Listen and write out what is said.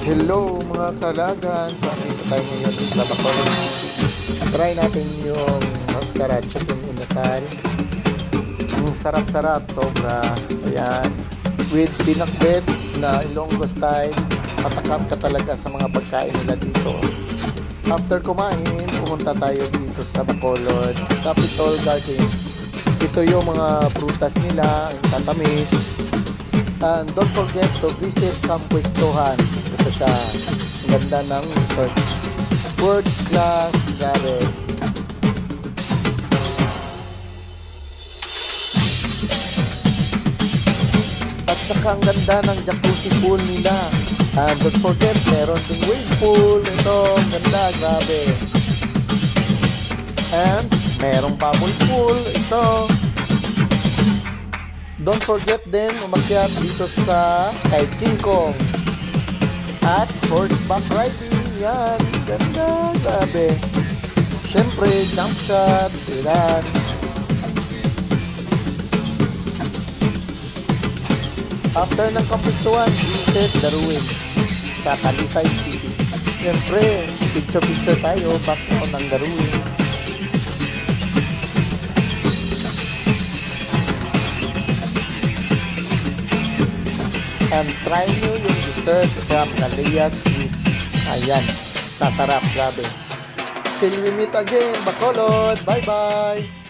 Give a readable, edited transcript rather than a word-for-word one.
Hello mga kalagan! So, dito tayo ngayon sa Bacolod. Try natin yung mascara chicken inasal. Ang sarap-sarap, sobra. Ayan. With pinakbet na Ilonggo style. Patakam ka talaga sa mga pagkain nila dito. After kumain, pumunta tayo dito sa Bacolod Capitol Garden. Ito yung mga prutas nila, ang tatamis. And don't forget to visit Kampuestohan. Ito siya. Ang ganda ng resort. World class garden. At saka ang ganda ng jacuzzi pool nila. And don't forget, meron ding wave pool. Ito, ang ganda, grabe. And merong bubble pool. Ito. Don't forget din umakyat dito sa kay King Kong. At horseback riding. Yan. Ganda. Grabe. Siyempre, jump shot. Ilan. After ng Kampuestohan, visit the ruins sa Talisay City. Siyempre, picture-picture tayo back on the ruins. And try nyo yung dessert from Nalea Sweets. Ayan, sasarap, grabe. Till we meet again, Bacolod. Bye-bye!